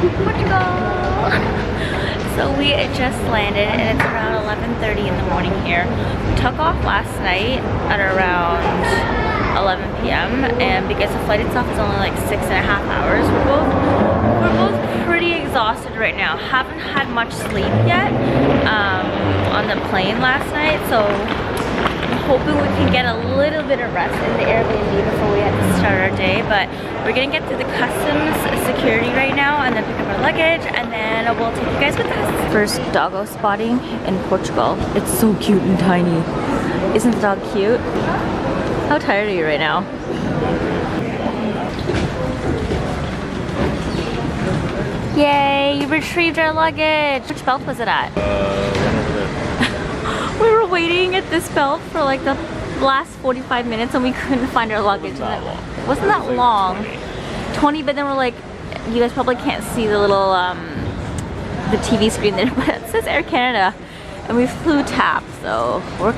Portugal! So we just landed and it's around 11:30 in the morning here. We took off last night at around 11 p.m. and because the flight itself is only like 6.5 hours, we're both pretty exhausted right now. Haven't had much sleep yet on the plane last night, so I'm hoping we can get a little bit of rest in the Airbnb before we have to start our day. But we're gonna get through the customs security right now and then pick up our luggage, and then we'll take you guys with us. First doggo spotting in Portugal. It's so cute and tiny. Isn't the dog cute? How tired are you right now? Yay, you retrieved our luggage. Which belt was it at? We were waiting at this belt for like the last 45 minutes and we couldn't find our luggage. It wasn't that long. 20, but then we're like, you guys probably can't see the little, the TV screen there, but it says Air Canada. And we flew TAP, so we're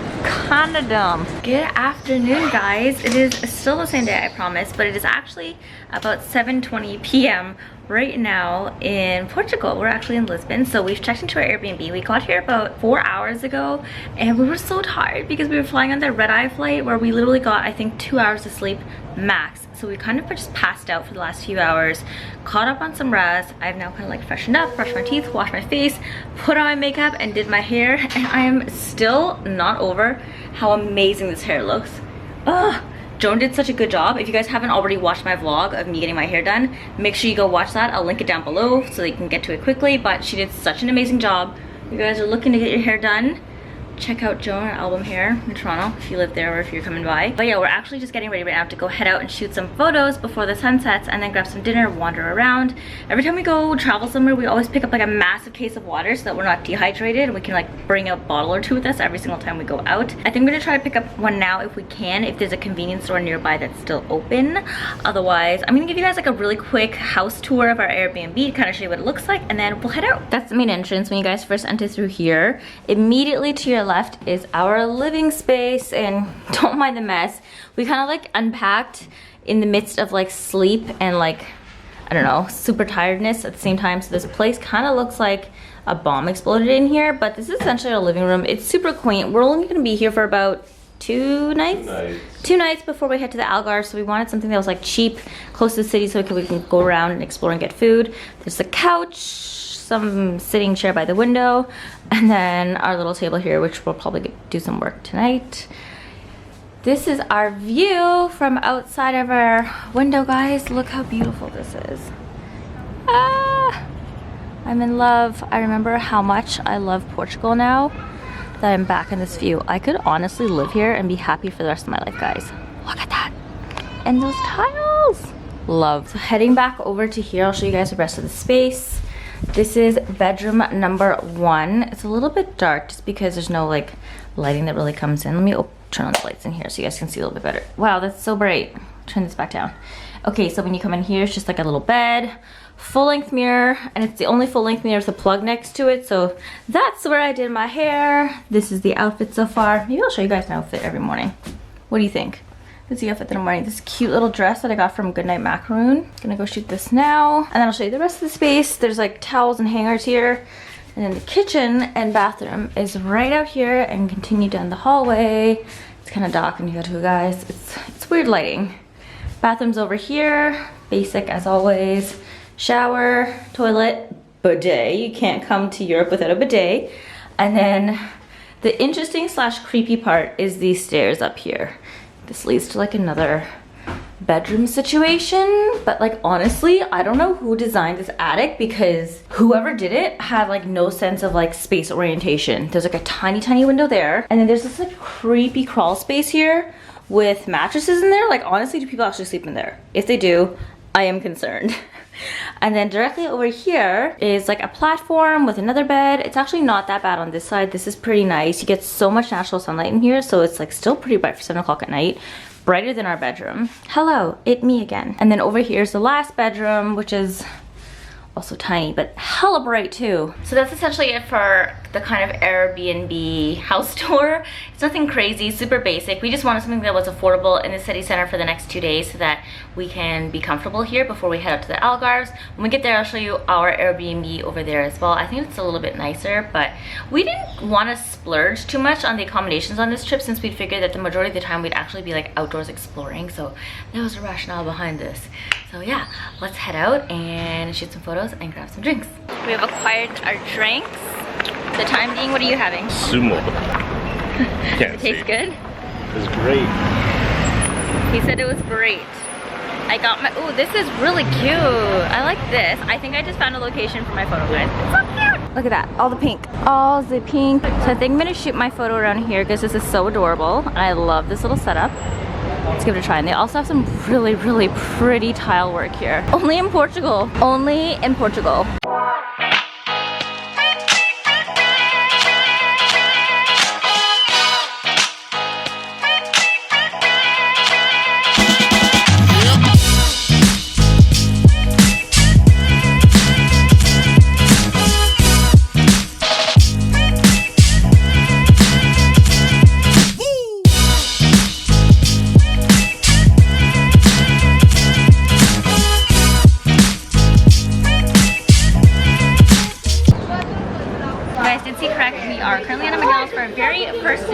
kinda dumb. Good afternoon, guys. It is still the same day, I promise, but it is actually about 7:20 p.m. right now in Portugal. We're actually in Lisbon, so we've checked into our Airbnb. We got here about 4 hours ago, and we were so tired because we were flying on the red-eye flight where we literally got, I think, 2 hours of sleep max. So we kind of just passed out for the last few hours, caught up on some rest. I've now kind of like freshened up, brushed my teeth, washed my face, put on my makeup, and did my hair, and I am still not over how amazing this hair looks. Ugh. Joan did such a good job. If you guys haven't already watched my vlog of me getting my hair done, make sure you go watch that. I'll link it down below so that you can get to it quickly, but she did such an amazing job. If you guys are looking to get your hair done, check out Joan at Album Hair in Toronto if you live there or if you're coming by. But yeah, we're actually just getting ready right now to go head out and shoot some photos before the sun sets and then grab some dinner, wander around. Every time we go travel somewhere, we always pick up like a massive case of water so that we're not dehydrated, and we can like bring a bottle or two with us every single time we go out. I think I'm gonna try to pick up one now if we can, if there's a convenience store nearby that's still open. Otherwise, I'm gonna give you guys like a really quick house tour of our Airbnb to kind of show you what it looks like, and then we'll head out. That's the main entrance. When you guys first enter through here, immediately to your left is our living space, and don't mind the mess. We kind of like unpacked in the midst of like sleep and like, I don't know, super tiredness at the same time. So this place kind of looks like a bomb exploded in here, but this is essentially our living room. It's super quaint. We're only gonna be here for about two nights before we head to the Algarve, so we wanted something that was like cheap, close to the city, so we can go around and explore and get food. There's a couch, some sitting chair by the window, and then our little table here, which we'll probably do some work tonight. This is our view from outside of our window, guys. Look how beautiful this is. Ah, I'm in love. I remember how much I love Portugal now that I'm back in this view. I could honestly live here and be happy for the rest of my life, guys. Look at that. And those tiles. Love. So heading back over to here, I'll show you guys the rest of the space. This is bedroom number 1. It's a little bit dark just because there's no like lighting that really comes in. Let me turn on the lights in here so you guys can see a little bit better. Wow, that's so bright. Turn this back down. Okay, so when you come in here, it's just like a little bed, full-length mirror, and it's the only full-length mirror with a plug next to it. So that's where I did my hair. This is the outfit so far. Maybe I'll show you guys my outfit every morning. What do you think? This is the outfit that I'm wearing. This cute little dress that I got from Goodnight Macaroon. Gonna go shoot this now, and then I'll show you the rest of the space. There's like towels and hangers here, and then the kitchen and bathroom is right out here and continue down the hallway. It's kind of dark in here too, guys. It's weird lighting. Bathroom's over here, basic as always. Shower, toilet, bidet. You can't come to Europe without a bidet. And then the interesting / creepy part is these stairs up here. This leads to like another bedroom situation, but like honestly, I don't know who designed this attic because whoever did it had like no sense of like space orientation. There's like a tiny window there, and then there's this like creepy crawl space here with mattresses in there. Like honestly, do people actually sleep in there? If they do, I am concerned. And then directly over here is like a platform with another bed. It's actually not that bad on this side. This is pretty nice. You get so much natural sunlight in here, so it's like still pretty bright for 7 o'clock at night. Brighter than our bedroom. Hello, it me again. And then over here is the last bedroom, which is also tiny, but hella bright too. So that's essentially it for the kind of Airbnb house tour. It's nothing crazy, super basic. We just wanted something that was affordable in the city center for the next 2 days so that we can be comfortable here before we head up to the Algarves. When we get there, I'll show you our Airbnb over there as well. I think it's a little bit nicer, but we didn't want to splurge too much on the accommodations on this trip since we figured that the majority of the time we'd actually be like outdoors exploring. So that was the rationale behind this. So yeah, let's head out and shoot some photos and grab some drinks. We have acquired our drinks. The time being, what are you having? Sumo. Can't Does it taste good? It's great. He said it was great. I got my, ooh, this is really cute. I like this. I think I just found a location for my photo, guys. It's so cute. Look at that, all the pink. All the pink. So I think I'm gonna shoot my photo around here because this is so adorable. I love this little setup. Let's give it a try. And they also have some really, really pretty tile work here. Only in Portugal. Only in Portugal.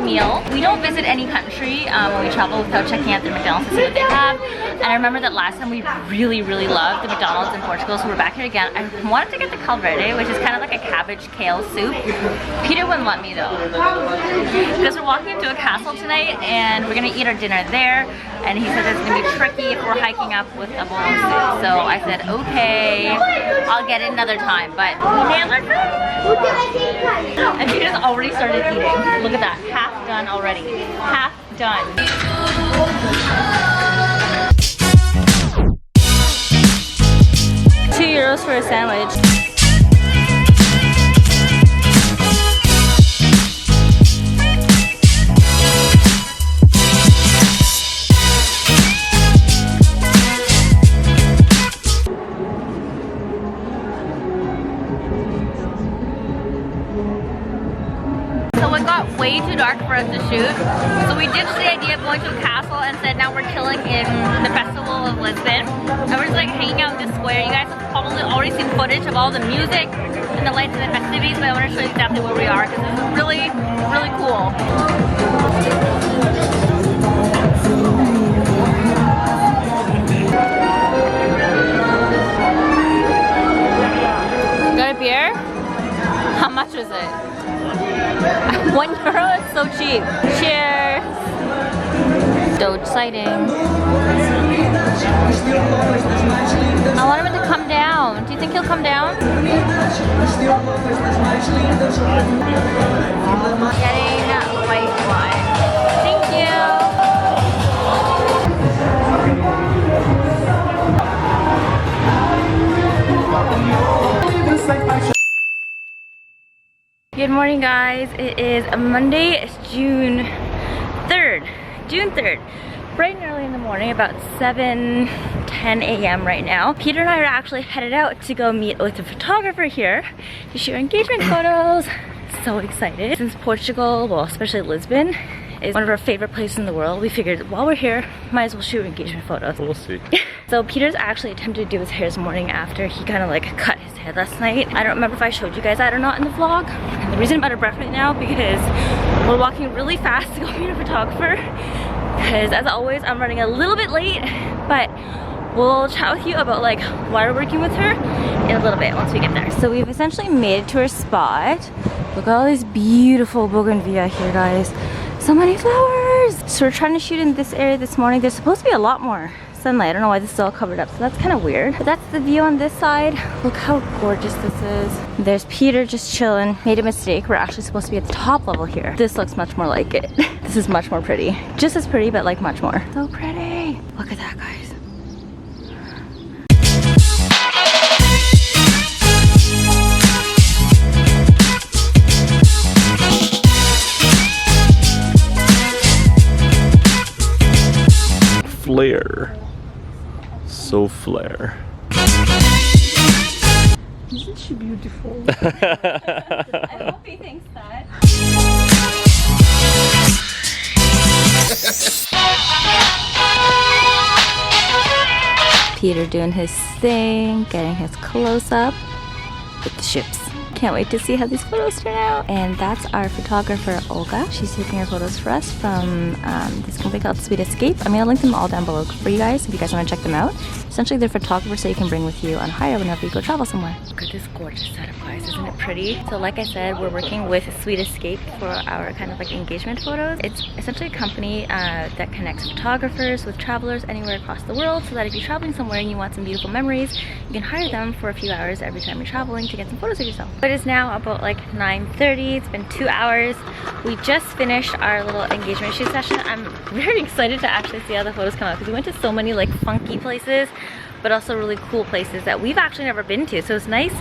Meal. We don't visit any country when we travel without checking out their McDonald's to see what they have. And I remember that last time we really, really loved the McDonald's in Portugal, so we're back here again. I wanted to get the calverde, which is kind of like a cabbage kale soup. Peter wouldn't let me though. Because we're walking into a castle tonight and we're gonna eat our dinner there. And he said it's gonna be tricky if we're hiking up with a bowl of soup. So I said, okay, I'll get it another time. But nails are good. And Peter's already started eating. Look at that, half done already. Half done. €2 for a sandwich. Way too dark for us to shoot, so we ditched the idea of going to a castle and said now we're chilling in the festival of Lisbon, and we're just like hanging out in the square. You guys have probably already seen footage of all the music and the lights and the festivities, but I want to show you exactly where we are because this is really, really cool. Got a beer? How much was it? €1, it's so cheap. Cheers! Doge sighting. I want him to come down. Do you think he'll come down? Getting white wine. Thank you. Good morning, guys. It is a Monday. It's June 3rd. June 3rd. Bright and early in the morning, about 7:10 a.m. right now. Peter and I are actually headed out to go meet with a photographer here to shoot engagement photos. So excited. Since Portugal, well, especially Lisbon, is one of our favorite places in the world, we figured while we're here, might as well shoot engagement photos. We'll see. So Peter's actually attempted to do his hair this morning after he kind of like cut his head last night. I don't remember if I showed you guys that or not in the vlog. And the reason I'm out of breath right now because we're walking really fast to go meet a photographer. Because as always, I'm running a little bit late, but we'll chat with you about like why we're working with her in a little bit once we get there. So we've essentially made it to our spot. Look at all this beautiful bougainvillea here, guys. So many flowers. So we're trying to shoot in this area this morning. There's supposed to be a lot more sunlight. I don't know why this is all covered up, so that's kind of weird. But that's the view on this side. Look how gorgeous this is. There's Peter just chilling. Made a mistake. We're actually supposed to be at the top level here. This looks much more like it. This is much more pretty. Just as pretty, but like much more. So pretty. Look at that, guys. Flare. So flare. Isn't she beautiful? I hope he thinks that. Peter doing his thing, getting his close-up with the ships. Can't wait to see how these photos turn out. And that's our photographer, Olga. She's taking our photos for us from this company called Sweet Escape. I'm gonna link them all down below for you guys if you guys wanna check them out. Essentially, they're photographers that you can bring with you on hire whenever you go travel somewhere. Look at this gorgeous setup, guys. Isn't it pretty? So like I said, we're working with Sweet Escape for our kind of like engagement photos. It's essentially a company that connects photographers with travelers anywhere across the world, so that if you're traveling somewhere and you want some beautiful memories, you can hire them for a few hours every time you're traveling to get some photos of yourself. It is now about like 9:30. It's been 2 hours. We just finished our little engagement shoot session. I'm very excited to actually see how the photos come out because we went to so many like funky places, but also really cool places that we've actually never been to. So it's nice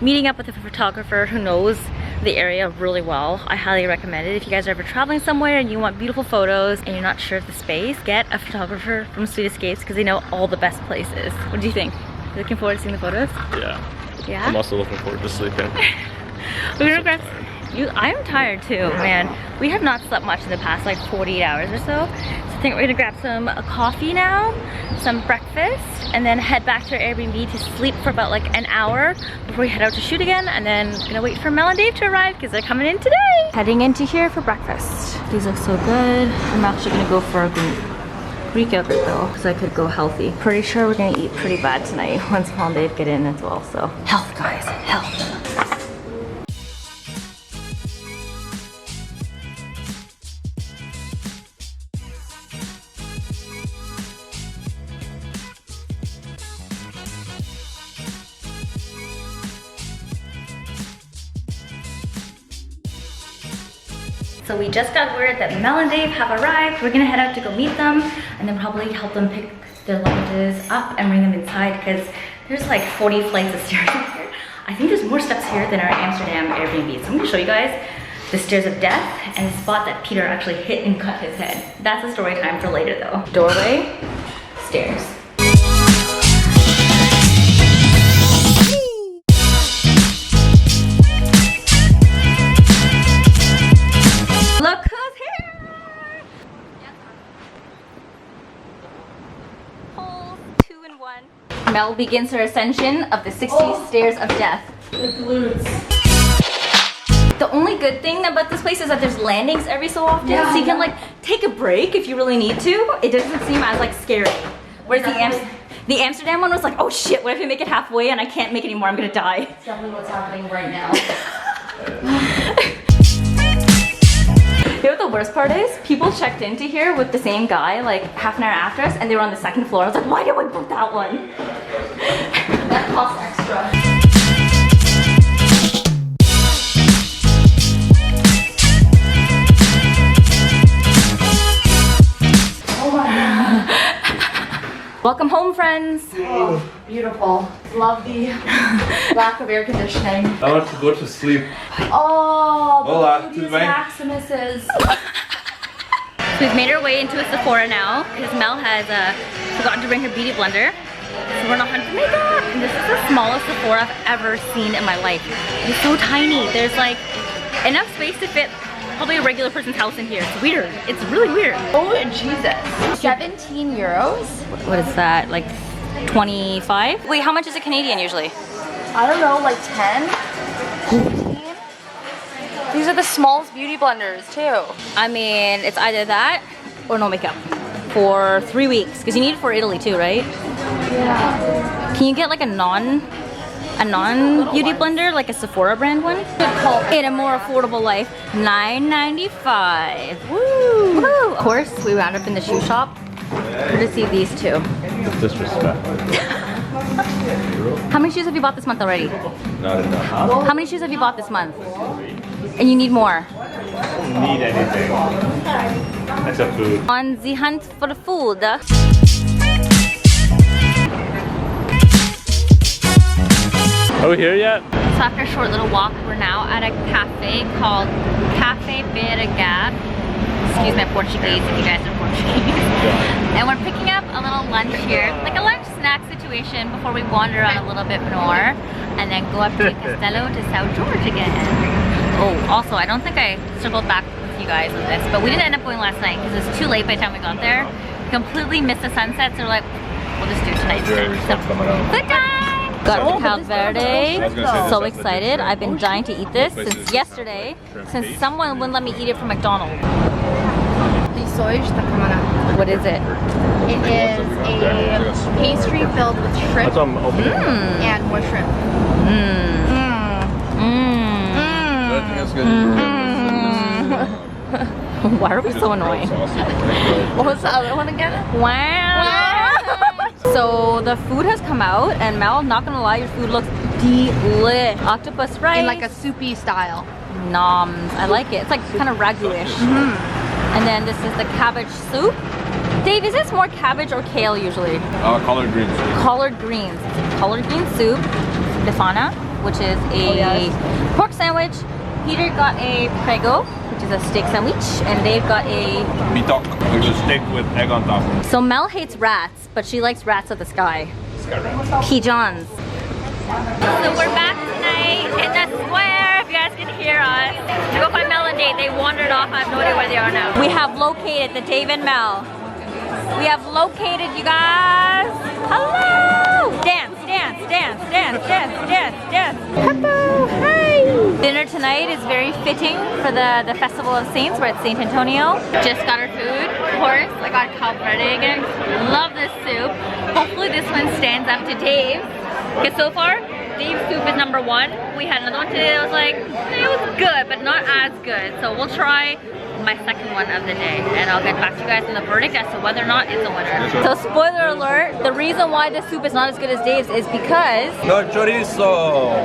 meeting up with a photographer who knows the area really well. I highly recommend it. If you guys are ever traveling somewhere and you want beautiful photos and you're not sure of the space, get a photographer from Sweet Escapes because they know all the best places. What do you think? You looking forward to seeing the photos? Yeah. Yeah? I'm also looking forward to sleeping. We're gonna grab I'm tired too, man. We have not slept much in the past like 48 hours or so. So I think we're gonna grab some coffee now, some breakfast, and then head back to our Airbnb to sleep for about like an hour before we head out to shoot again. And then gonna wait for Mel and Dave to arrive because they're coming in today. Heading into here for breakfast. These look so good. I'm actually gonna go for a Greek yogurt though, because I could go healthy. Pretty sure we're gonna eat pretty bad tonight once Mel and Dave get in as well. So health, guys, health. So we just got word that Mel and Dave have arrived. We're gonna head out to go meet them and then probably help them pick their luggages up and bring them inside because there's like 40 flights of stairs up here. I think there's more steps here than our Amsterdam Airbnb. So I'm gonna show you guys the stairs of death and the spot that Peter actually hit and cut his head. That's a story time for later though. Doorway, stairs. Look who's here! Holes 2 and 1. Mel begins her ascension of the 60 stairs of death. The glutes. The only good thing about this place is that there's landings every so often, so you can like take a break if you really need to. It doesn't seem as like scary. Whereas the Amsterdam one was like, oh shit, what if you make it halfway and I can't make it anymore, I'm gonna die. That's definitely what's happening right now. You know what the worst part is? People checked into here with the same guy like half an hour after us and they were on the 2nd floor. I was like, why did we book that one? That costs extra. Oh my god. Welcome home, friends. Oh, beautiful. Love the lack of air conditioning. I want to go to sleep. Oh, the Hola, Ludius tudo bem? Maximuses. So we've made our way into a Sephora now because Mel has forgotten to bring her beauty blender. So we're on a hunt for makeup. And this is the smallest Sephora I've ever seen in my life. It's so tiny. There's like enough space to fit probably a regular person's house in here. It's weird. It's really weird. Oh, Jesus. 17 euros? What is that? Like 25? Wait, how much is it Canadian usually? I don't know, like 10? 15? These are the smallest beauty blenders too. I mean, it's either that or no makeup for 3 weeks. Because you need it for Italy too, right? Yeah. Can you get like a non-beauty blender, like a Sephora brand one? In a more affordable life, $9.95. Woo! Woo! Of course, we wound up in the shoe shop courtesy of these two. Disrespect. How many shoes have you bought this month already? Not enough. How many shoes have you bought this month? And you need more? I don't need anything. Except food. On the hunt for the food. Are we here yet? So after a short little walk, we're now at a cafe called Cafe Benagil. Excuse my Portuguese if you guys are Portuguese. And we're picking up a little lunch here, like a lunch snack relaxed situation before we wander around a little bit more and then go up to Castello to South George again. Oh, also, I don't think I circled back with you guys on this, but we didn't end up going last night because it was too late by the time we got there. We completely missed the sunset, so we're like, we'll just do it tonight. So, good time! Got the Calverde. So excited. I've been dying to eat this since yesterday, since someone wouldn't let me eat it from McDonald's. What is it? It is a pastry filled with shrimp and more shrimp. Why are we so annoying? What was the other one again? Wow! So the food has come out, and Mel, not gonna lie, your food looks delish. Octopus rice. In like a soupy style. Noms. I like it. It's like kind of ragu-ish. And then this is the cabbage soup. Dave, is this more cabbage or kale usually? Collard greens. Collard greens. It's collard green soup. Bifana, which is a pork sandwich. Peter got a prego, which is a steak sandwich, and Dave got a bitok, which is steak with egg on top. So Mel hates rats, but she likes rats of the sky. Pigeons. So we're back tonight in the square, if you guys can hear us. To go find Mel and Dave. They wandered off. I have no idea where they are now. We have located the Dave and Mel. We have located you guys. Hello! Dance, dance, dance, dance, dance, dance, dance. Hello, hi! Dinner tonight is very fitting for the Festival of Saints. We're at St. Antonio. Just got our food, of course. I got calverde again. Love this soup. Hopefully this one stands up to Dave's. Because so far, Dave's soup is number one. We had another one today that was like, it was good, but not as good. So we'll try my second one of the day, and I'll get back to you guys on the verdict as to whether or not it's a winner. So spoiler alert, the reason why this soup is not as good as Dave's is because... No chorizo!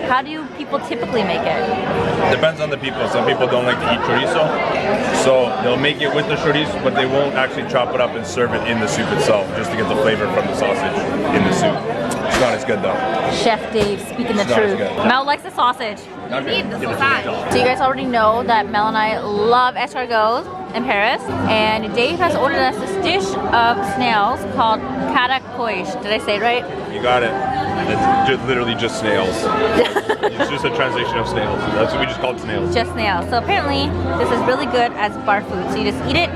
How do people typically make it? Depends on the people. Some people don't like to eat chorizo, so they'll make it with the chorizo, but they won't actually chop it up and serve it in the soup itself, just to get the flavor from the sausage in the soup. It's not as good though. Chef Dave speaking the truth. Mel likes the sausage. Need the sausage. So you guys already know that Mel and I love escargots in Paris, and Dave has ordered us this dish of snails called caracoish. Did I say it right? You got it. It's just, literally just snails. It's just a translation of snails. That's what we just called snails. Just snails. So apparently this is really good as bar food. So you just eat it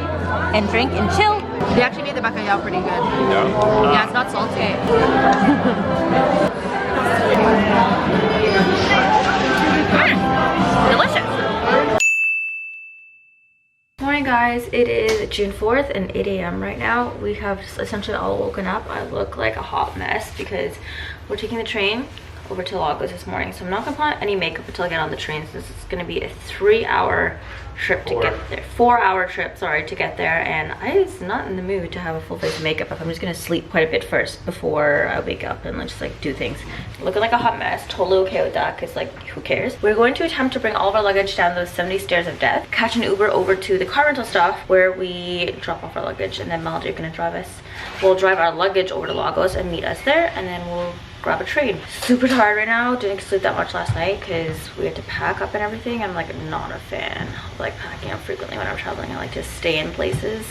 and drink and chill. They actually made the bacalhau pretty good. Yeah? Yeah, it's not salty. Delicious. Morning guys, it is June 4th and 8 a.m. right now. We have essentially all woken up. I look like a hot mess because we're taking the train over to Lagos this morning. So I'm not gonna put on any makeup until I get on the train since it's gonna be a 3-hour trip to get there. 4-hour trip, sorry, to get there, and I was not in the mood to have a full face of makeup. I'm just gonna sleep quite a bit first before I wake up and just like do things. Looking like a hot mess, totally okay with that because like who cares. We're going to attempt to bring all of our luggage down those 70 stairs of death, catch an Uber over to the car rental stuff where we drop off our luggage, and then Melody are gonna drive us. We'll drive our luggage over to Lagos and meet us there, and then we'll grab a train. Super tired right now. Didn't sleep that much last night because we had to pack up and everything. I'm like not a fan of like packing up frequently when I'm traveling. I like to stay in places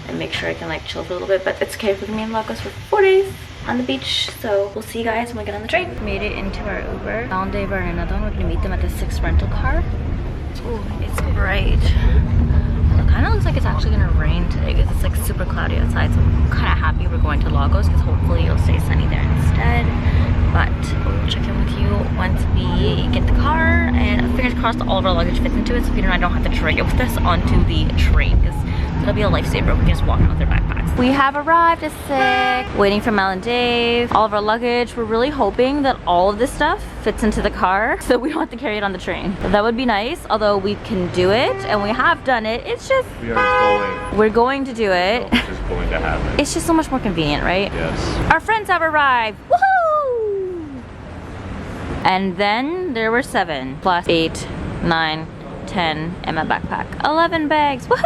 and make sure I can like chill for a little bit, but it's okay. We're gonna be in Lagos for 4 days on the beach, so we'll see you guys when we get on the train. Made it into our Uber. Mel and Dave are in another one. We're gonna meet them at the 6 rental car. Ooh, it's bright. It kind of looks like it's actually gonna rain today because it's like super cloudy outside, so I'm kind of happy we're going to Lagos because hopefully it'll stay sunny there instead. But we'll check in with you once we get the car, and fingers crossed all of our luggage fits into it so Peter and I don't have to drag it with us onto the train because it'll be a lifesaver if we can just walk around with their backpacks. We have arrived at 6, waiting for Mel and Dave. All of our luggage, we're really hoping that all of this stuff fits into the car so we don't have to carry it on the train. That would be nice, although we can do it and we have done it. It's just... We're going to do it. It's just going to happen. It's just so much more convenient, right? Yes. Our friends have arrived. Woohoo! And then there were 7 plus 8, 9, 10 and my backpack. 11 bags. Woohoo!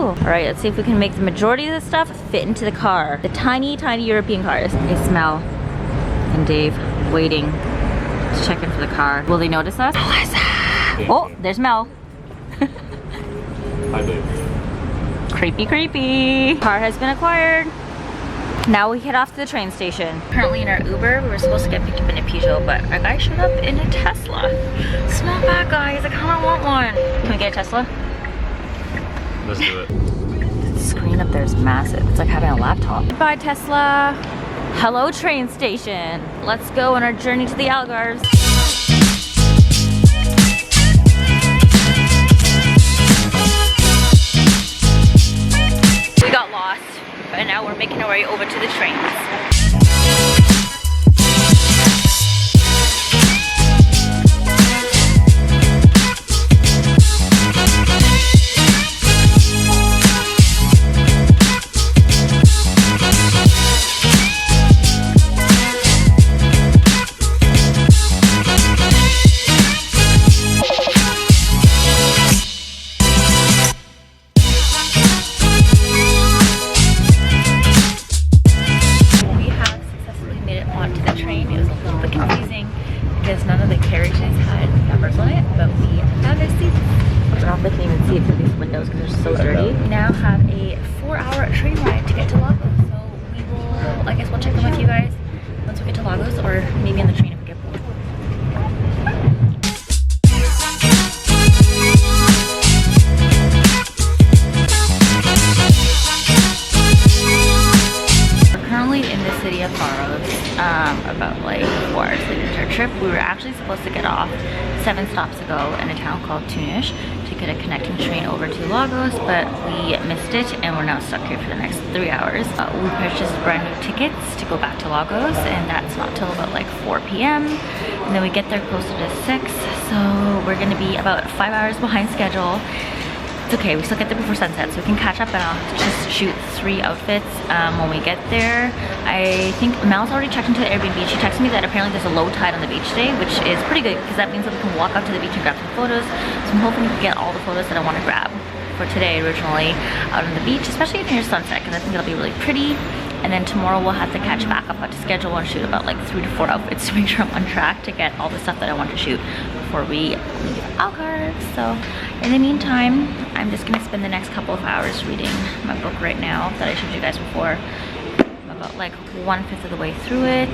All right, let's see if we can make the majority of this stuff fit into the car. The tiny, tiny European cars. It's Mel and Dave waiting to check in for the car. Will they notice us? Melissa! Oh, there's Mel. Hi, Dave. Creepy, creepy. Car has been acquired. Now we head off to the train station. Currently in our Uber, we were supposed to get picked up in a Peugeot, but our guy showed up in a Tesla. It's not bad, guys. I kind of want one. Can we get a Tesla? Let's do it. The screen up there is massive. It's like having a laptop. Goodbye, Tesla. Hello, train station. Let's go on our journey to the Algarves. We got lost, but now we're making our way over to the trains. Because none of the carriages had numbers on it, but we found our seats. I don't know if they can even see it through these windows because they're so dirty. We now have a 4-hour train ride to get to Lagos, so we will, I guess we'll check in with you guys once we get to Lagos, or maybe on the train if we get bored. We're currently in the city of Faros. About like 4 hours later into our trip. We were actually supposed to get off 7 stops ago in a town called Tunis to get a connecting train over to Lagos, but we missed it and we're now stuck here for the next 3 hours. We purchased brand new tickets to go back to Lagos, and that's not till about like 4 p.m. and then we get there closer to 6, so we're gonna be about 5 hours behind schedule. It's okay, we still get there before sunset, so we can catch up and I'll just shoot 3 outfits when we get there. I think Mel's already checked into the Airbnb. She texted me that apparently there's a low tide on the beach today, which is pretty good because that means that we can walk up to the beach and grab some photos. So I'm hoping we can get all the photos that I want to grab for today originally out on the beach, especially near sunset, because I think it'll be really pretty. And then tomorrow we'll have to catch back up to schedule and shoot about like 3 to 4 outfits to make sure I'm on track to get all the stuff that I want to shoot before we leave Algarve. So in the meantime, I'm just gonna spend the next couple of hours reading my book right now that I showed you guys before. I'm about like 1/5 of the way through it.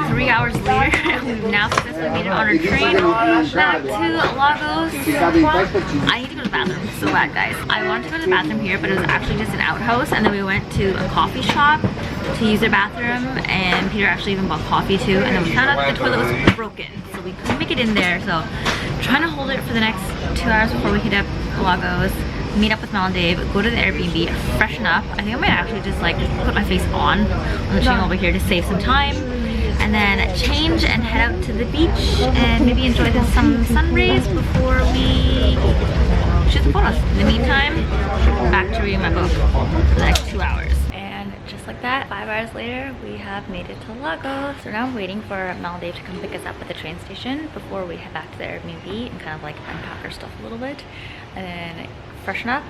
3 hours later, we've now successfully made it on our train back to Lagos. I need to go to the bathroom so bad, guys. I wanted to go to the bathroom here, but it was actually just an outhouse, and then we went to a coffee shop to use their bathroom, and Peter actually even bought coffee too, and then we found out that the toilet was broken, so we couldn't make it in there. So trying to hold it for the next 2 hours before we hit up Lagos, meet up with Mel and Dave, go to the Airbnb, freshen up. I think I might actually just like put my face on the train over here to save some time, and then change and head out to the beach and maybe enjoy some sun rays before we shoot the photos. In the meantime, back to reading my book for the next 2 hours. And just like that, 5 hours later, we have made it to Lagos. So now I'm waiting for Mel and Dave to come pick us up at the train station before we head back to the Airbnb and kind of like unpack our stuff a little bit, and then freshen up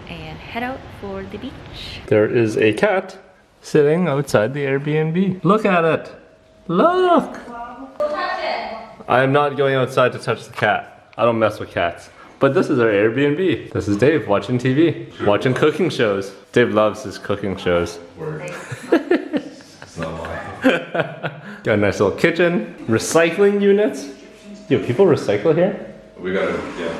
and head out for the beach. There is a cat sitting outside the Airbnb. Look at it. Look! I am not going outside to touch the cat. I don't mess with cats. But this is our Airbnb. This is Dave watching TV, watching cooking shows. Dave loves his cooking shows. Got a nice little kitchen, recycling units. Yo, people recycle here? We gotta, yeah.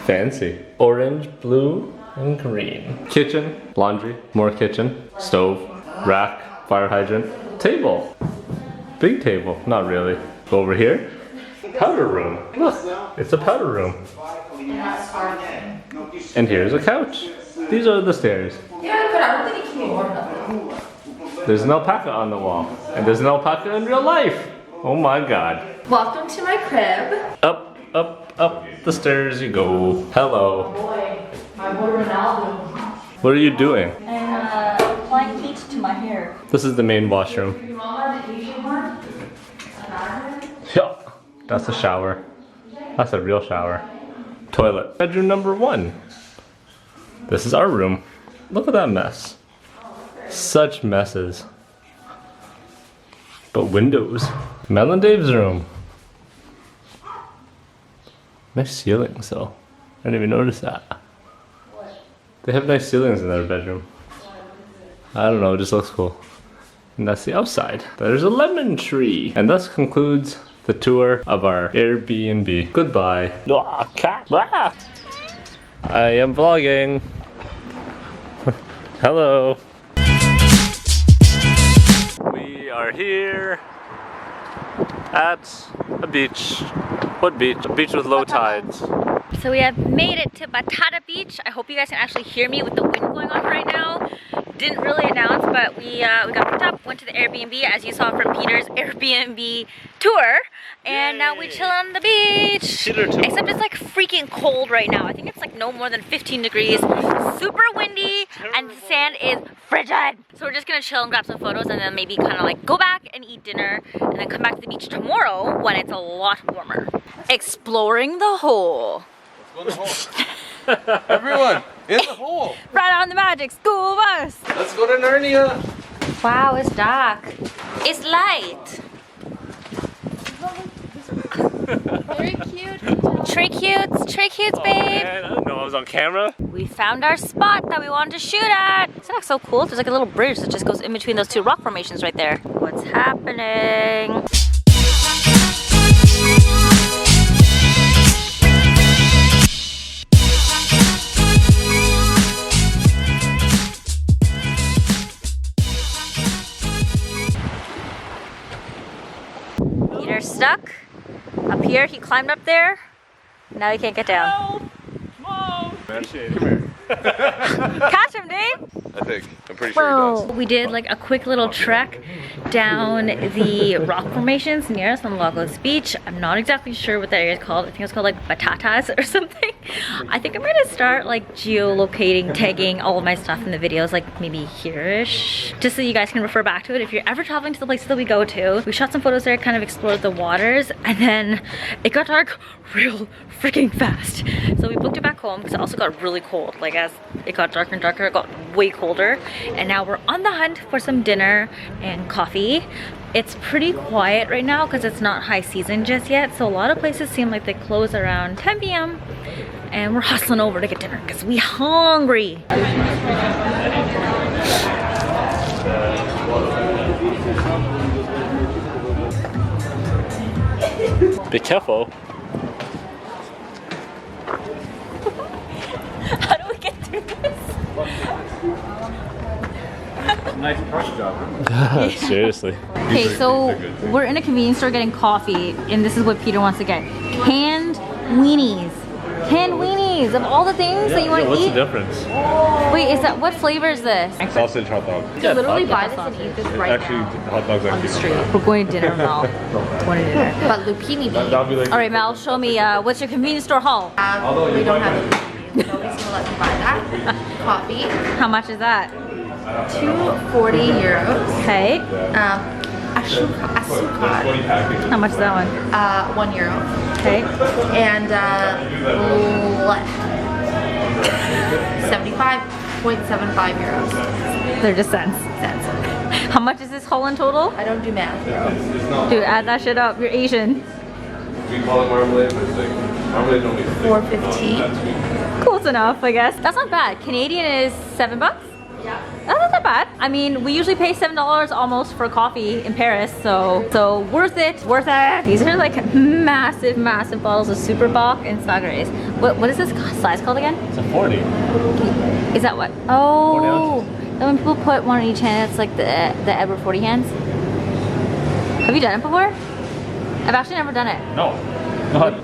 Fancy. Orange, blue, and green. Kitchen, laundry, more kitchen, stove, rack, fire hydrant, table. Big table, not really. Go over here, powder room. Look, it's a powder room. And here's a couch. These are the stairs. Yeah, but I don't think it can be warm enough. There's an alpaca on the wall. And there's an alpaca in real life. Oh my god. Welcome to my crib. Up, up, up the stairs you go. Hello. Boy, my boy Ronaldo. What are you doing? And applying heat to my hair. This is the main washroom. Yeah, that's a shower. That's a real shower. Toilet. Bedroom number 1. This is our room. Look at that mess. Such messes. But windows. Mel and Dave's room. Nice ceilings though. I didn't even notice that. They have nice ceilings in their bedroom. I don't know, it just looks cool. And that's the outside. There's a lemon tree. And thus concludes the tour of our Airbnb. Goodbye. Ah, cat. Ah. I am vlogging. Hello. We are here at a beach. What beach? A beach with low tides. So we have made it to Batata Beach. I hope you guys can actually hear me with the wind going on right now. Didn't really announce, but we got picked up, went to the Airbnb as you saw from Peter's Airbnb tour, and now we chill on the beach. Except it's like freaking cold right now. I think it's like no more than 15 degrees, super windy, and the sand is frigid. So we're just gonna chill and grab some photos and then maybe kind of like go back and eat dinner and then come back to the beach tomorrow when it's a lot warmer. Exploring the hole. Let's go in the hole. Everyone, in the hole. Right on the magic school bus. Let's go to Narnia. Wow, it's dark. It's light. Very cute. Trey cutes, babe. Man, I didn't know I was on camera. We found our spot that we wanted to shoot at. Isn't that so cool? There's like a little bridge that just goes in between those two rock formations right there. What's happening? Peter's stuck up here. He climbed up there. Now he can't get down. Mom! Come here. Catch him, Dave! I think. I'm pretty sure he does. We did like a quick little trek down the rock formations near San Lagos Beach. I'm not exactly sure what that area is called. I think it's called like Batatas or something. I think I'm gonna start like geolocating, tagging all of my stuff in the videos, like maybe here-ish, just so you guys can refer back to it if you're ever traveling to the places that we go to. We shot some photos there, kind of explored the waters, and then it got dark real freaking fast. So we booked it back home because it also got really cold. Like as it got darker and darker, it got way colder. And now we're on the hunt for some dinner and coffee. It's pretty quiet right now because it's not high season just yet. So a lot of places seem like they close around 10 p.m. and we're hustling over to get dinner because we hungry. Be careful. How do we get through this? Nice brush job. Seriously. Okay, so we're in a convenience store getting coffee, and this is what Peter wants to get. Canned weenies. Canned weenies of all the things that you want to What's eat. the difference? Wait, is that what flavor is this? Sausage hot dog. You literally buy this and eat this right Actually, now. hot dogs On the street. We're going to dinner, Mel. Going to dinner. But lupini meat. That'll be like. All right, Mel, show me what's your convenience store haul. We don't have it. Nobody's gonna let me buy that. Coffee, How much is that? 240 euros. Okay. Asukar, How much is that one? 1 euro. Okay. And 75.75 euros. They're just cents. How much is this haul in total? I don't do math, bro. Dude, add that shit up. You're Asian. We call it marmalade, but it's like marmalade only. 4.15. Close enough, I guess. That's not bad. Canadian is $7. Yeah. That's not that bad. I mean, we usually pay $7 almost for coffee in Paris, so worth it, worth it. These are like massive bottles of Super Bock and Snaggers. What is this size called again? It's a 40. Is that what? Oh, then when people put one on each hand, it's like the Edward 40 hands. Have you done it before? I've actually never done it. No. Not.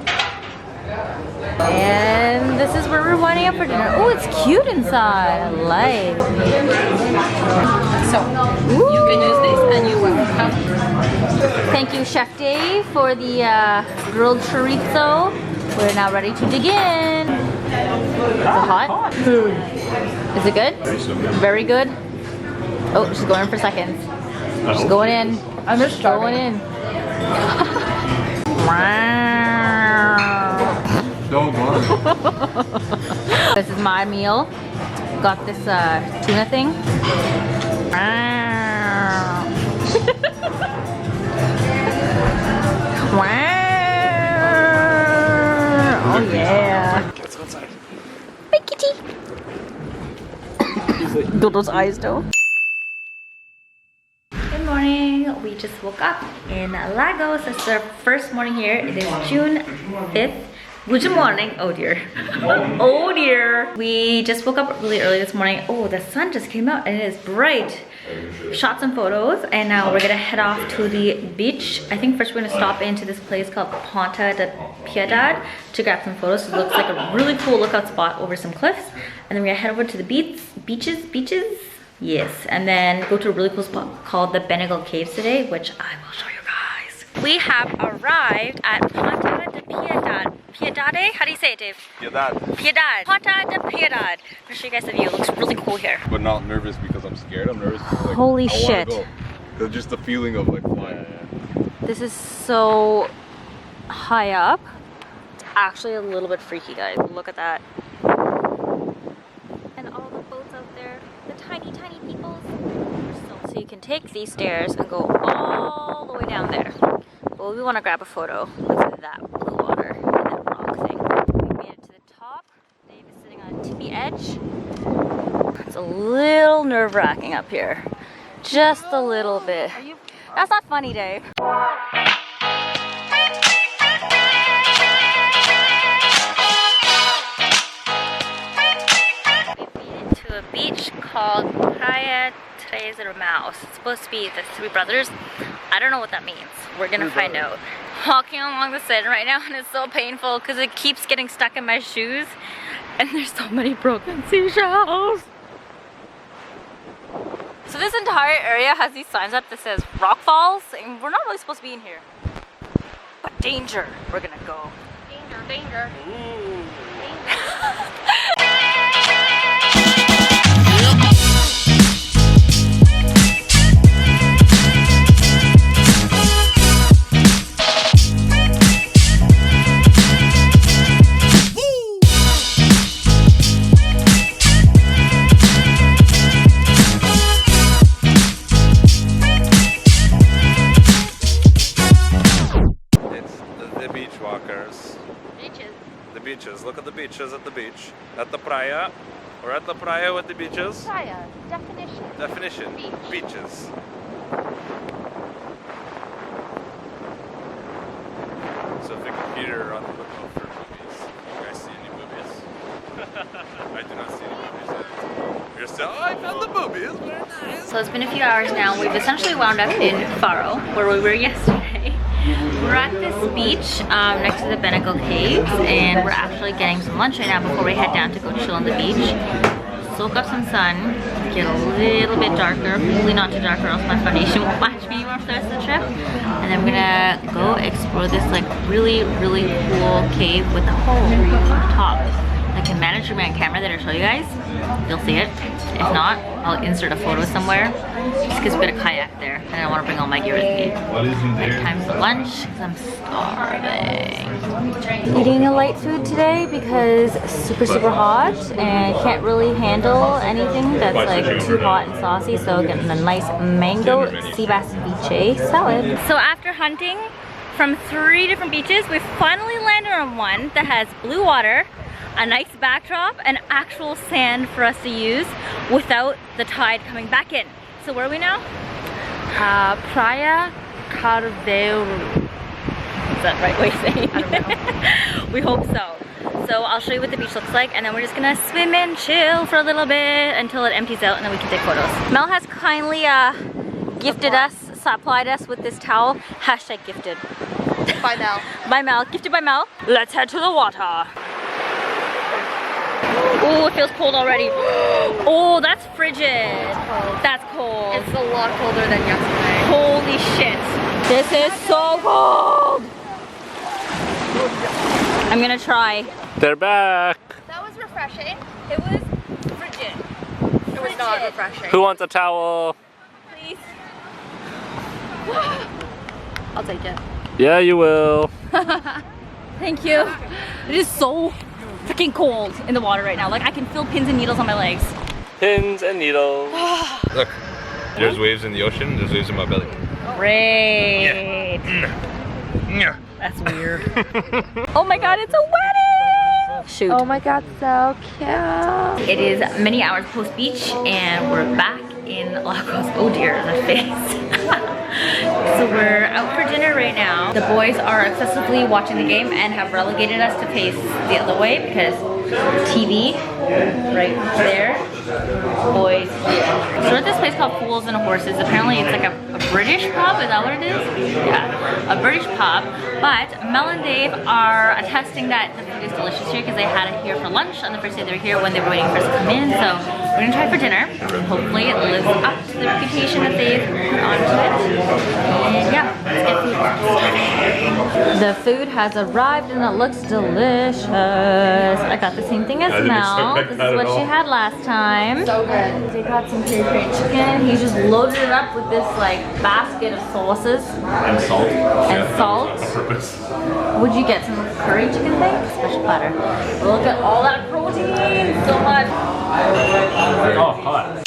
And this is where we're winding up for dinner. Oh, it's cute inside. I like. So, you can use this and you will. Thank you, Chef Dave, for the grilled chorizo. We're now ready to dig in. Is it hot? Is it good? Very good. Oh, she's going in for seconds. She's going in. I'm just Going in. This is my meal. Got this tuna thing. Oh yeah. Let's go inside. Hi, kitty. Dodo's eyes though. Good morning. We just woke up in Lagos. It's our first morning here. It is June 5th. Good morning. Oh dear. Oh dear. We just woke up really early this morning. Oh, the sun just came out and it is bright. Shot some photos and now we're gonna head off to the beach. I think first we're gonna stop into this place called Ponta de Piedad to grab some photos. It looks like a really cool lookout spot over some cliffs. And then we're gonna head over to the beaches. Yes, and then go to a really cool spot called the Benagil Caves today, which I will show you guys. We have arrived at Ponta de Piedad. Piedade? How do you say it, Dave? Piedad. Piedad. Ponta de Piedad. I'll show you guys the view. It looks really cool here. But not nervous because I'm scared. I'm nervous because like, Holy I shit. wanna go. Just the feeling of like flying. This is so high up. It's actually a little bit freaky, guys. Look at that. And all the boats out there, the tiny, tiny peoples. So you can take these stairs and go all the way down there. But we want to grab a photo with that blue water and that rock thing. We made it to the top. Dave is sitting on a tippy edge. It's a little nerve-wracking up here. Just a little bit. That's not funny, Dave. We made it to a beach called Praia Tres Irmãos. It's supposed to be the three brothers. I don't know what that means. We're gonna find out. Walking along the sand right now and it's so painful because it keeps getting stuck in my shoes and there's so many broken seashells. So this entire area has these signs up that says rock falls and we're not really supposed to be in here. But danger, we're gonna go. Danger, danger. Look at the beaches at the beach. At the praia. We're at the praia with the beaches. Praia, definition. Definition. Beach. Beaches. So the computer on the lookout for movies. You guys see any movies? I do not see any movies yet. You're still, oh, I found the movies. Very nice. So it's been a few hours now. We've essentially wound up in Faro, where we were yesterday. We're at this beach next to the Benagil Caves, and we're actually getting some lunch right now before we head down to go chill on the beach, soak up some sun, get a little bit darker, hopefully not too dark or else my foundation won't match me anymore for the rest of the trip. And then we're gonna go explore this like really, really cool cave with a hole on the top. Like a manager man camera that I'll show you guys. You'll see it. If not, I'll insert a photo somewhere. Just because we got a kayak there and I don't want to bring all my gear with me. Right, time for lunch because I'm starving. Eating a light food today because it's super, super hot and can't really handle anything that's like too hot and saucy. So getting a nice mango sea bass ceviche salad. So after hunting from 3 different beaches, we finally landed on one that has blue water, a nice backdrop, and actual sand for us to use without the tide coming back in. So where are we now? Praia Carveiro. Is that the right way of saying it? I don't know. We hope so. So I'll show you what the beach looks like and then we're just gonna swim and chill for a little bit until it empties out and then we can take photos. Mel has kindly gifted us, supplied us with this towel. Hashtag gifted. By Mel. By Mel. Gifted by Mel. Let's head to the water. Oh, it feels cold already. Oh, that's frigid. That's cold. It's a lot colder than yesterday. Holy shit. This is so cold. I'm gonna try. They're back. That was refreshing. It was frigid. It was not refreshing. Who wants a towel? Please. I'll take it. Yeah, you will. Thank you. It is so freaking cold in the water right now. Like I can feel pins and needles on my legs. Pins and needles. Look, there's waves in the ocean, there's waves in my belly. Great. Yeah. That's weird. Oh my god, it's a wedding! Shoot. Oh my god, so cute. It is many hours post beach and we're back in Lagos. Oh dear, the face. So we're out for dinner right now. The boys are excessively watching the game and have relegated us to face the other way because TV right there, boys here. So we're at this place called Fools and Horses. Apparently it's like a British pub, is that what it is? Yeah, a British pub. But Mel and Dave are attesting that the food is delicious here because they had it here for lunch on the first day they were here when they were waiting for us to come in. So we're gonna try for dinner. Hopefully it lives up to the reputation that they've put onto it. And yeah, let's get food. The food has arrived and it looks delicious. I got the same thing as Mel. This is what she had last time. So good. They got some peri-peri chicken. He just loaded it up with this like basket of sauces. And salt. And salt. On purpose. Would you get some curry chicken thing? Special platter. Look at all that protein. So much. Oh, hot.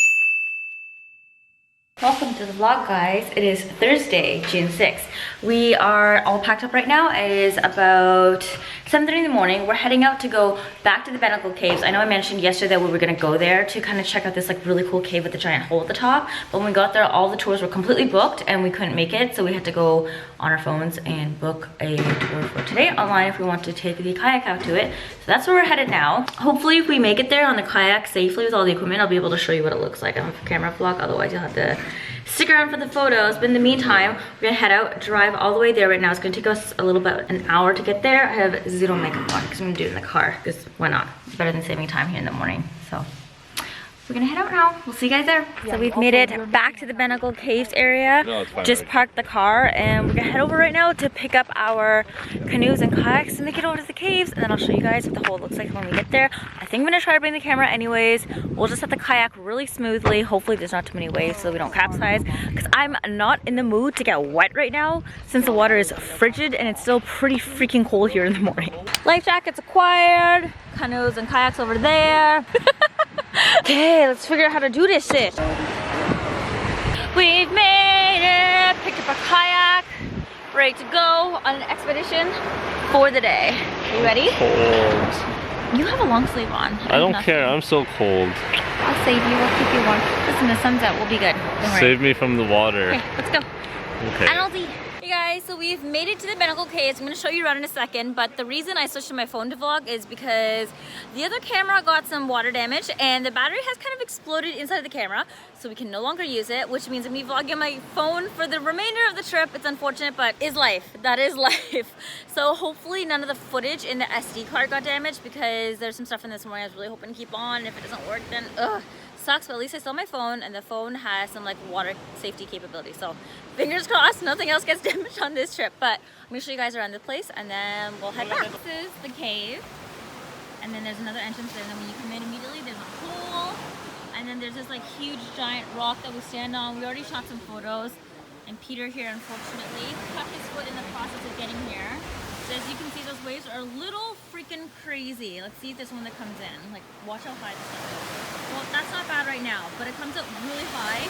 Welcome to the vlog, guys. It is Thursday, June 6th. We are all packed up right now. It is about 7:30 in the morning. We're heading out to go back to the Benagil Caves. I know I mentioned yesterday that we were gonna go there to kind of check out this like really cool cave with the giant hole at the top. But when we got there, all the tours were completely booked and we couldn't make it. So we had to go on our phones and book a tour for today online if we want to take the kayak out to it. So that's where we're headed now. Hopefully if we make it there on the kayak safely with all the equipment, I'll be able to show you what it looks like on a camera vlog. Otherwise you'll have to stick around for the photos. But in the meantime, we're gonna head out, drive all the way there right now. It's gonna take us a little bit, an hour to get there. I have zero makeup on because I'm gonna do it in the car because why not? It's better than saving time here in the morning. So we're gonna head out now. We'll see you guys there. So we've made it back to the Benagil Caves area. No, it's fine, just right? parked the car and we're gonna head over right now to pick up our canoes and kayaks to make it over to the caves, and then I'll show you guys what the hole looks like when we get there. I think I'm gonna try to bring the camera anyways. We'll just set the kayak really smoothly. Hopefully there's not too many waves so we don't capsize, because I'm not in the mood to get wet right now since the water is frigid and it's still pretty freaking cold here in the morning. Life jackets acquired, canoes and kayaks over there. Okay, let's figure out how to do this shit. We've made it, picked up a kayak, ready to go on an expedition for the day. Are you ready? Cold. You have a long sleeve on. I don't care, I'm so cold. I'll save you, we'll keep you warm. Listen, the sun's out, we'll be good. Don't worry. Save me from the water. Okay, let's go. Okay. Penalty. Hey guys, so we've made it to the Benagil Caves. I'm going to show you around in a second, but the reason I switched to my phone to vlog is because the other camera got some water damage and the battery has kind of exploded inside the camera, so we can no longer use it, which means I'm going to be vlogging on my phone for the remainder of the trip. It's unfortunate, but is life. That is life. So hopefully none of the footage in the SD card got damaged because there's some stuff in this morning I was really hoping to keep on. If it doesn't work, then ugh. Sucks, but at least I still have my phone and the phone has some like water safety capability, so fingers crossed nothing else gets damaged on this trip. But I'm gonna show you guys around the place and then we'll head back. This is the cave and then there's another entrance there, and then when you come in immediately there's a pool and then there's this like huge giant rock that we stand on. We already shot some photos and Peter here unfortunately cut his foot in the process of getting here. So as you can see, those waves are a little freaking crazy. Let's see if there's one that comes in. Like, watch how high this stuff goes. Well, that's not bad right now, but it comes up really high.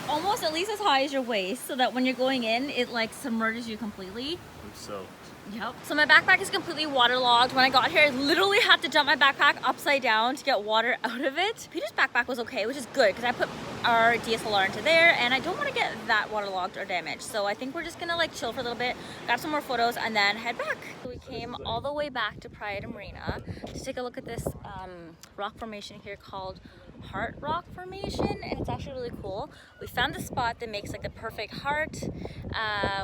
Almost at least as high as your waist, so that when you're going in, it like submerges you completely. I'm soaked. Yep. So my backpack is completely waterlogged. When I got here, I literally had to dump my backpack upside down to get water out of it. Peter's backpack was okay, which is good because I put our DSLR into there and I don't want to get that waterlogged or damaged. So I think we're just gonna like chill for a little bit, grab some more photos and then head back. So we came all the way back to Playa de Marina to take a look at this rock formation here called Heart Rock Formation, and it's actually really cool. We found the spot that makes like the perfect heart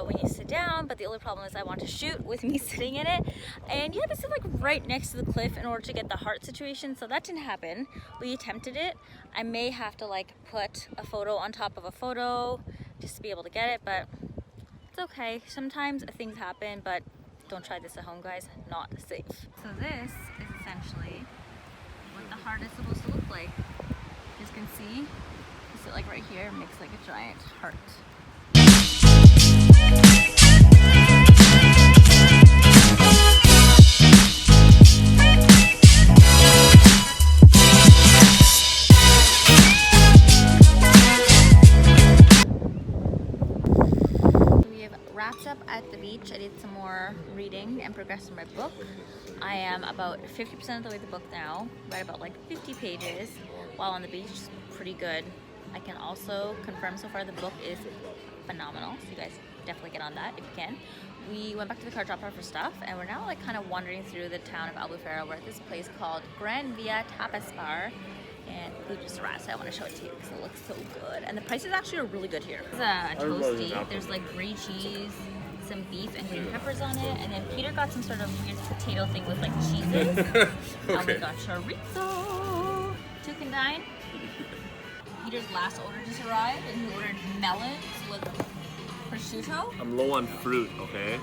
when you sit down, but the only problem is I want to shoot with me sitting in it, and you have to sit like right next to the cliff in order to get the heart situation, so that didn't happen. We attempted it. I may have to like put a photo on top of a photo just to be able to get it, but it's okay. Sometimes things happen, but don't try this at home, guys. Not safe. So this is essentially what the heart is supposed to look like. You guys can see, you sit like right here, makes like a giant heart. We have wrapped up at the beach. I did some more reading and progressed in my book. I am about 50% of the way to the book now. Read about like 50 pages while on the beach. Pretty good. I can also confirm so far the book is phenomenal. So you guys definitely get on that if you can. We went back to the car, dropped off our stuff, and we're now like kind of wandering through the town of Albufeira. We're at this place called Gran Via Tapas Bar. And food just arrived, so I want to show it to you because it looks so good. And the prices actually are really good here. There's a toasty, there's like brie cheese, some beef and green peppers on it, and then Peter got some sort of weird potato thing with like cheeses. Okay. And we got chorizo. Two can dine. Peter's last order just arrived, and he ordered melons with prosciutto. I'm low on fruit, okay?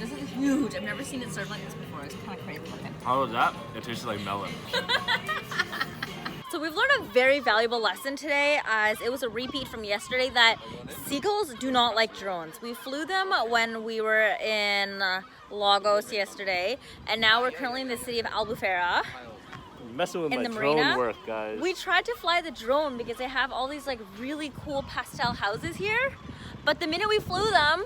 This is huge. I've never seen it served like this before. It's kind of crazy looking. How was that? It tasted like melon. So we've learned a very valuable lesson today, as it was a repeat from yesterday that seagulls do not like drones. We flew them when we were in Lagos yesterday, and now we're currently in the city of Albufeira. Messing with In my the drone marina, work, guys. We tried to fly the drone because they have all these like really cool pastel houses here, but the minute we flew them,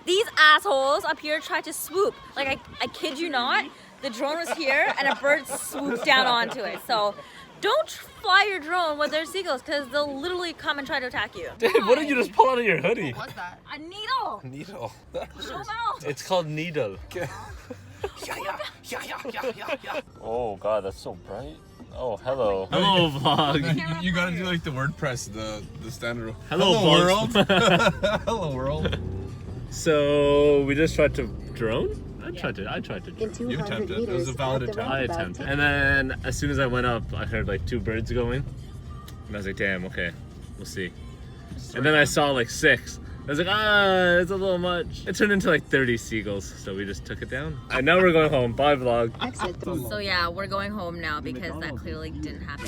these assholes up here tried to swoop. Like I kid you not, the drone was here and a bird swooped down onto it. So don't fly your drone when there's seagulls because they'll literally come and try to attack you. Dude, what did you just pull out of your hoodie? What's that? A needle! Needle. Show them out! It's called needle. Oh god, that's so bright. Oh, hello. Hello, vlog. You gotta do like the WordPress, the standard. Hello, world. Hello world. So we just tried to drone? I tried to drone. You attempted. It was a valid attempt. I attempted. And then as soon as I went up, I heard like 2 birds going. And I was like, damn, okay, we'll see. And then I saw like 6. I was like, it's a little much. It turned into like 30 seagulls, so we just took it down. And now we're going home. Bye, vlog. So yeah, we're going home now because that clearly didn't happen.